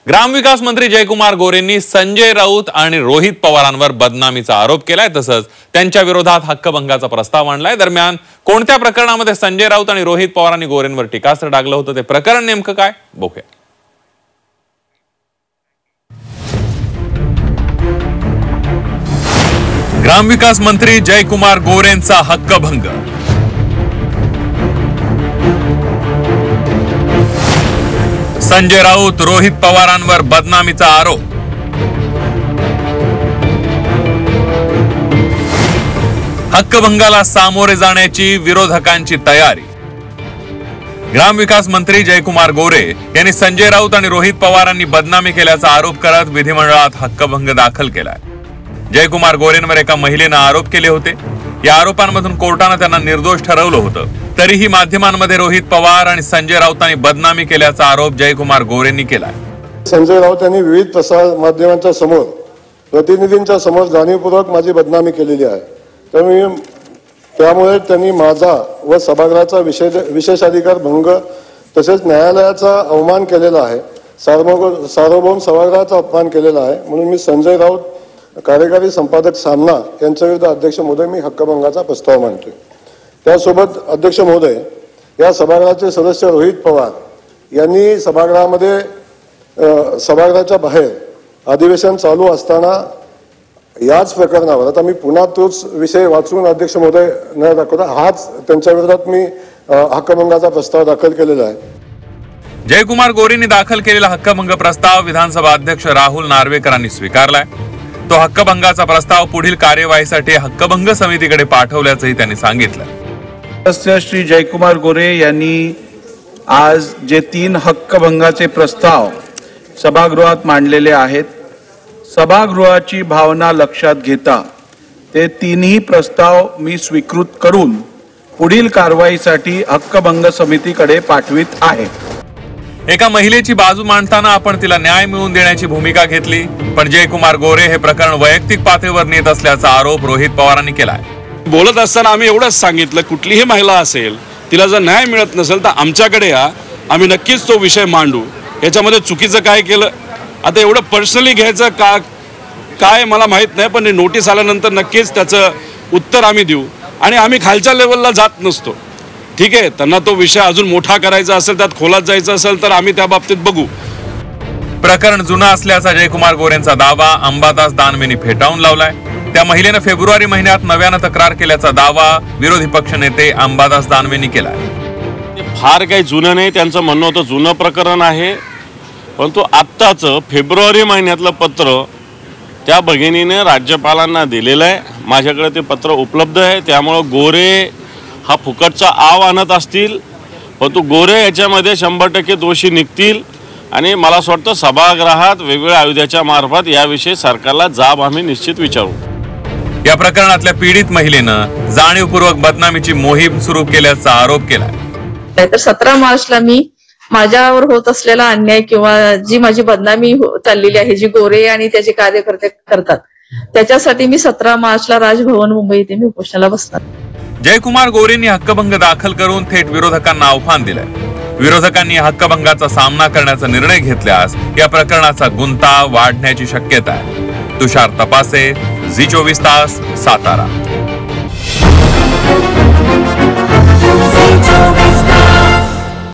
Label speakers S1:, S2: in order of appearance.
S1: ग्रामविकास मंत्री जयकुमार गोरेंनी संजय राऊत आणि रोहित पवारांवर बदनामीचा आरोप केलाय, तसंच त्यांच्या विरोधात हक्कभंगाचा प्रस्ताव आणलाय। दरम्यान कोणत्या प्रकरणामध्ये संजय राऊत आणि रोहित पवारांनी गोरेंवर टीकास्त्र डागलं होतं, ते प्रकरण नेमकं काय बघूया। ग्रामविकास मंत्री जयकुमार गोरेंचा हक्कभंग। संजय राऊत रोहित पवारांवर बदनामीचा आरोप। हक्कभंगाला सामोरे जाण्याची विरोधकांची तयारी। ग्रामविकास मंत्री जयकुमार गोरे यांनी संजय राऊत आणि रोहित पवारांनी बदनामी केल्याचा आरोप करत विधिमंडळात हक्कभंग दाखल केलाय। जयकुमार गोरेंवर एका महिलेने आरोप केले होते। या आरोपांमधून कोर्टाने त्यांना निर्दोष ठरवलं होतं, तरीही माध्यमांमध्ये रोहित पवार आणि संजय राऊतांनी बदनामी केल्याचा आरोप जयकुमार गोरेंनी केलाय।
S2: संजय राऊत यांनी विविध प्रसार माध्यमांच्या समोर, प्रतिनिधींच्या समोर जाणीवपूर्वक माझी बदनामी केलेली आहे। त्यामुळे त्यांनी माझा व सभागृहाचा विशेषाधिकार भंग तसेच न्यायालयाचा अवमान केलेला आहे, सार्वभौम सभागृहाचा अपमान केलेला आहे। म्हणून मी संजय राऊत, कार्यकारी संपादक सामना यांच्या विरुद्ध अध्यक्ष महोदय मी हक्कभंगाचा प्रस्ताव मांडतोय। त्यासोबत अध्यक्ष महोदय, या सभागृहाचे सदस्य रोहित पवार यांनी सभागृहाच्या बाहेर अधिवेशन चालू असताना याच प्रकरणावर, आता मी पुन्हा तोच विषय वाचून अध्यक्ष महोदय न दाखवता हाच त्यांच्या विरोधात मी हक्कभंगाचा प्रस्ताव दाखल केलेला आहे।
S1: जयकुमार गोरेंनी दाखल केलेला हक्कभंग प्रस्ताव विधानसभा अध्यक्ष राहुल नार्वेकरांनी स्वीकारलाय। तो हक्कभंगाचा प्रस्ताव पुढील कार्यवाहीसाठी हक्कभंग समितीकडे पाठवल्याचंही त्यांनी सांगितलं।
S3: सदस्य श्री जयकुमार गोरे यांनी आज जे 3 हक्कभंगाचे प्रस्ताव सभागृहात मांडलेले आहेत, सभागृहाची भावना लक्षात घेता ते 3ही प्रस्ताव मी स्वीकृत करून पुढील कारवाईसाठी हक्कभंग समितीकडे पाठवित आहे।
S1: एका महिलेची बाजू मांडताना आपण तिला न्याय मिळवून देण्याची भूमिका घेतली, पण जयकुमार गोरे हे प्रकरण वैयक्तिक पातळीवर नेत असल्याचा आरोप रोहित पवारांनी केलाय।
S4: बोलत असताना आम्ही एवढंच सांगितलं, कुठलीही महिला असेल तिला जर न्याय मिळत नसेल तर आमच्याकडे या, आम्ही नक्कीच तो विषय मांडू। याच्यामध्ये चुकीचं काय केलं, आता एवढं पर्सनली घ्यायचं काय मला माहित नाही, पण नोटीस आल्यानंतर नक्कीच त्याचं उत्तर आम्ही देऊ। आणि आम्ही खालच्या लेवलला जात नसतो, ठीक आहे। त्यांना तो विषय अजून मोठा करायचा असेल, त्यात खोलात जायचं असेल तर आम्ही त्या बाबतीत बघू।
S1: प्रकरण जुना असल्याचा जयकुमार गोरेंचा दावा अंबादास दानवेंनी फेटाळून लावलाय। त्या महिलेने फेब्रुवारी महिन्यात नव्यानं तक्रार केल्याचा दावा विरोधी पक्षनेते अंबादास दानवेंनी केलाय।
S5: फार काही जुनं नाही, त्यांचं म्हणणं होतं जुनं प्रकरण आहे, परंतु आत्ताचं फेब्रुवारी महिन्यातलं पत्र त्या भगिनीने राज्यपालांना दिलेलं आहे। माझ्याकडे ते पत्र उपलब्ध आहे। त्यामुळं गोरे हा फुकटचा आव आणत असतील, परंतु गोरे याच्यामध्ये 100% दोषी निघतील। आणि मला असं वाटतं सभागृहात वेगवेगळ्या आयुधाच्या मार्फत याविषयी सरकारला जाब आम्ही निश्चित विचारू।
S1: या प्रकरणातल्या पीडित महिलेनं जाणीवपूर्वक बदनामीची मोहीम सुरू केल्याचा आरोप केलाय।
S6: तर 17 मार्चला मी माझ्यावर होत असलेला अन्याय किंवा जी माझी बदनामी चाललेली आहे, जी गोरे आणि त्याचे कार्यकर्ते करतात, त्याच्यासाठी मी 17 मार्चला राजभवन मुंबई येथे मी उपोषणाला बसणार।
S1: जयकुमार गोरेंनी हक्कभंग दाखल करून थेट विरोधकांना आव्हान दिलंय। विरोधकांनी हक्कभंगाचा सामना करण्याचा निर्णय घेतल्यास या प्रकरणाचा गुंता वाढण्याची शक्यता आहे। तुषार तपासे, झी 24 तास, सातारा।